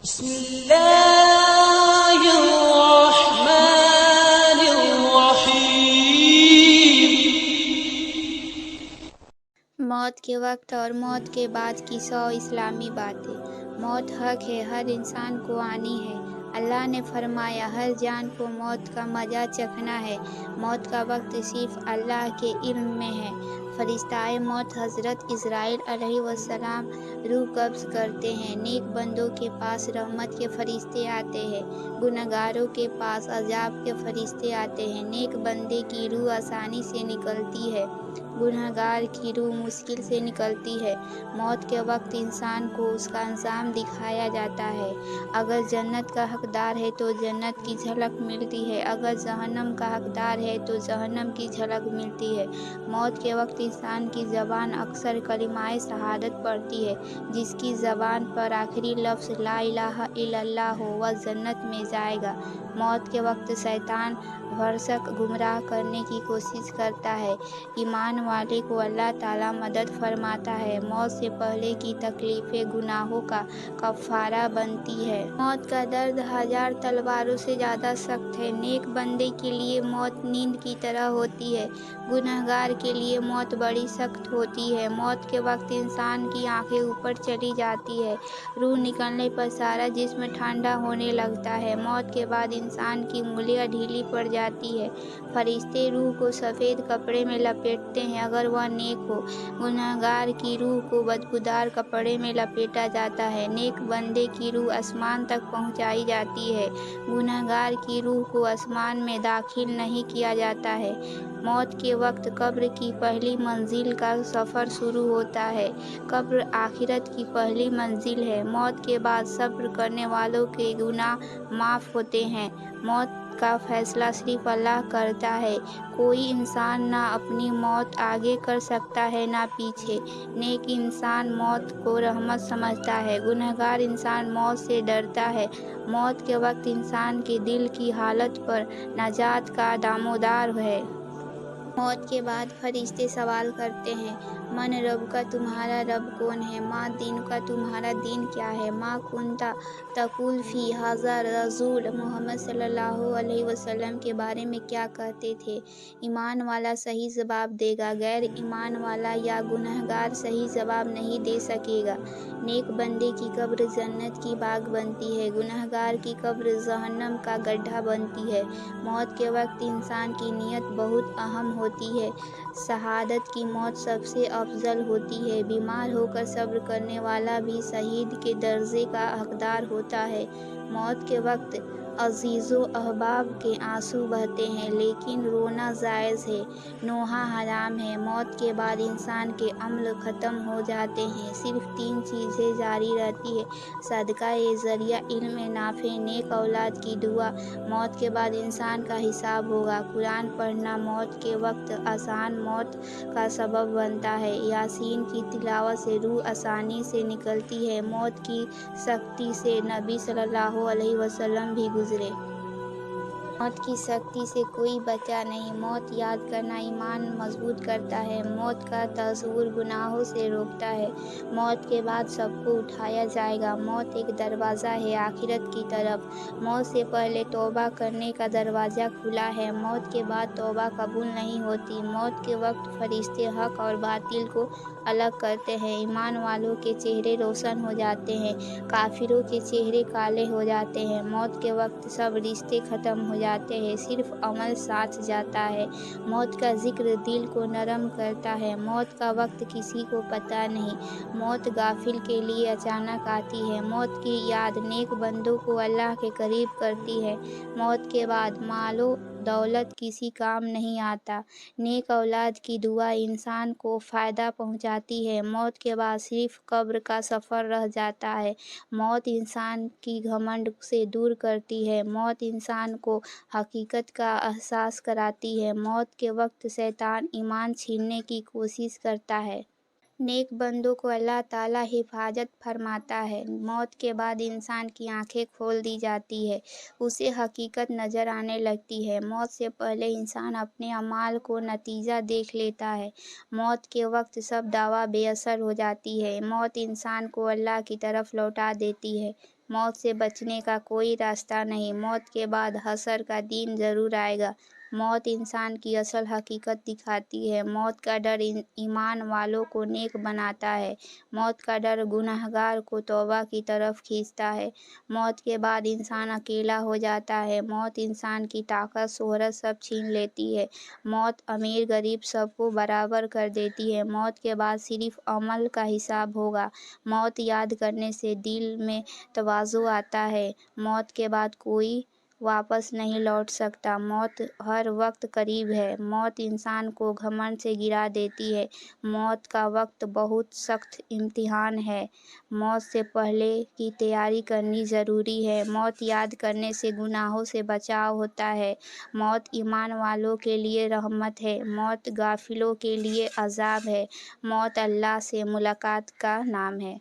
بسم اللہ الرحمن الرحیم۔ موت کے وقت اور موت کے بعد کی 100 اسلامی باتیں۔ موت حق ہے، ہر انسان کو آنی ہے۔ اللہ نے فرمایا ہر جان کو موت کا مزہ چکھنا ہے۔ موت کا وقت صرف اللہ کے علم میں ہے۔ فرشتۂ موت حضرت اسرائیل علیہ السلام روح قبض کرتے ہیں۔ نیک بندوں کے پاس رحمت کے فرشتے آتے ہیں، گنہگاروں کے پاس عذاب کے فرشتے آتے ہیں۔ نیک بندے کی روح آسانی سے نکلتی ہے، گنہگار کی روح مشکل سے نکلتی ہے۔ موت کے وقت انسان کو اس کا انجام دکھایا جاتا ہے۔ اگر جنت کا حقدار ہے تو جنت کی جھلک ملتی ہے، اگر جہنم کا حقدار ہے تو جہنم کی جھلک ملتی ہے۔ موت کے وقت انسان کی زبان اکثر کلمہ شہادت پڑھتی ہے۔ جس کی زبان پر آخری لفظ لا الہ الا اللہ ہو وہ جنت میں جائے گا۔ موت کے وقت شیطان بھرسک گمراہ کرنے کی کوشش کرتا ہے۔ ایمان والے کو اللہ تعالیٰ مدد فرماتا ہے۔ موت سے پہلے کی تکلیفیں گناہوں کا کفارہ بنتی ہے۔ موت کا درد 1000 تلواروں سے زیادہ سخت ہے۔ نیک بندے کے لیے موت نیند کی طرح ہوتی ہے، گنہگار کے لیے موت بڑی سخت ہوتی ہے۔ موت کے وقت انسان کی آنکھیں اوپر چلی جاتی ہے، روح نکلنے پر سارا جسم ٹھنڈا ہونے لگتا ہے۔ موت کے بعد انسان کی انگلیاں ڈھیلی پڑ جاتی ہیں، فرشتے روح کو سفید کپڑے میں لپیٹتے ہیں اگر وہ نیک ہو۔ گنہگار کی روح کو بدبودار کپڑے میں لپیٹا جاتا ہے۔ نیک بندے کی روح آسمان تک پہنچائی جاتی ہے، گنہگار کی روح کو آسمان میں داخل نہیں کیا جاتا ہے۔ موت کے وقت قبر کی پہلی منزل کا سفر شروع ہوتا ہے۔ قبر آخرت کی پہلی منزل ہے۔ موت کے بعد صبر کرنے والوں کے گناہ معاف ہوتے ہیں۔ موت کا فیصلہ صرف اللہ کرتا ہے۔ کوئی انسان نہ اپنی موت آگے کر سکتا ہے نہ پیچھے۔ نیک انسان موت کو رحمت سمجھتا ہے، گنہگار انسان موت سے ڈرتا ہے۔ موت کے وقت انسان کے دل کی حالت پر نجات کا دامودار ہے۔ موت کے بعد فرشتے سوال کرتے ہیں، من رب کا تمہارا رب کون ہے؟ ما دین کا تمہارا دین کیا ہے؟ ما کنت تقول فی ھذا رسول محمد صلی اللہ علیہ وسلم کے بارے میں کیا کہتے تھے؟ ایمان والا صحیح جواب دے گا، غیر ایمان والا یا گنہگار صحیح جواب نہیں دے سکے گا۔ نیک بندے کی قبر جنت کی باغ بنتی ہے، گنہگار کی قبر جہنم کا گڈھا بنتی ہے۔ موت کے وقت انسان کی نیت بہت اہم ہوتی ہے۔ شہادت کی موت سب سے افضل ہوتی ہے۔ بیمار ہو کر صبر کرنے والا بھی شہید کے درجے کا حقدار ہوتا ہے۔ موت کے وقت عزیز و احباب کے آنسو بہتے ہیں، لیکن رونا جائز ہے، نوحہ حرام ہے۔ موت کے بعد انسان کے عمل ختم ہو جاتے ہیں، صرف 3 چیزیں جاری رہتی ہیں: صدقہ جاریہ، علم نافع، نیک اولاد کی دعا۔ موت کے بعد انسان کا حساب ہوگا۔ قرآن پڑھنا موت کے وقت آسان موت کا سبب بنتا ہے۔ یاسین کی تلاوت سے روح آسانی سے نکلتی ہے۔ موت کی سختی سے نبی صلی اللہ علیہ وسلم بھی گزرے۔ موت کی سختی سے کوئی بچا نہیں۔ موت یاد کرنا ایمان مضبوط کرتا ہے، موت کا تصور گناہوں سے روکتا ہے۔ موت کے بعد سب کو اٹھایا جائے گا۔ موت ایک دروازہ ہے آخرت کی طرف۔ موت سے پہلے توبہ کرنے کا دروازہ کھلا ہے، موت کے بعد توبہ قبول نہیں ہوتی۔ موت کے وقت فرشتے حق اور باطل کو الگ کرتے ہیں۔ ایمان والوں کے چہرے روشن ہو جاتے ہیں، کافروں کے چہرے کالے ہو جاتے ہیں۔ موت کے وقت سب رشتے ختم ہو جاتے ہیں، صرف عمل ساتھ جاتا ہے۔ موت کا ذکر دل کو نرم کرتا ہے۔ موت کا وقت کسی کو پتہ نہیں، موت غافل کے لیے اچانک آتی ہے۔ موت کی یاد نیک بندوں کو اللہ کے قریب کرتی ہے۔ موت کے بعد مال و دولت کسی کام نہیں آتا، نیک اولاد کی دعا انسان کو فائدہ پہنچاتی ہے۔ موت کے بعد صرف قبر کا سفر رہ جاتا ہے۔ موت انسان کی گھمنڈ سے دور کرتی ہے، موت انسان کو حقیقت کا احساس کراتی ہے۔ موت کے وقت شیطان ایمان چھیننے کی کوشش کرتا ہے۔ نیک بندوں کو اللہ تعالیٰ حفاظت فرماتا ہے۔ موت کے بعد انسان کی آنکھیں کھول دی جاتی ہیں، اسے حقیقت نظر آنے لگتی ہے۔ موت سے پہلے انسان اپنے اعمال کو نتیجہ دیکھ لیتا ہے۔ موت کے وقت سب دعا بے اثر ہو جاتی ہے۔ موت انسان کو اللہ کی طرف لوٹا دیتی ہے۔ موت سے بچنے کا کوئی راستہ نہیں۔ موت کے بعد حشر کا دن ضرور آئے گا۔ موت انسان کی اصل حقیقت دکھاتی ہے۔ موت کا ڈر ایمان والوں کو نیک بناتا ہے۔ موت کا ڈر گنہگار کو توبہ کی طرف کھینچتا ہے۔ موت کے بعد انسان اکیلا ہو جاتا ہے۔ موت انسان کی طاقت شہرت سب چھین لیتی ہے۔ موت امیر غریب سب کو برابر کر دیتی ہے۔ موت کے بعد صرف عمل کا حساب ہوگا۔ موت یاد کرنے سے دل میں تواضع آتا ہے۔ موت کے بعد کوئی واپس نہیں لوٹ سکتا۔ موت ہر وقت قریب ہے۔ موت انسان کو گھمنڈ سے گرا دیتی ہے۔ موت کا وقت بہت سخت امتحان ہے۔ موت سے پہلے کی تیاری کرنی ضروری ہے۔ موت یاد کرنے سے گناہوں سے بچاؤ ہوتا ہے۔ موت ایمان والوں کے لیے رحمت ہے۔ موت غافلوں کے لیے عذاب ہے۔ موت اللہ سے ملاقات کا نام ہے۔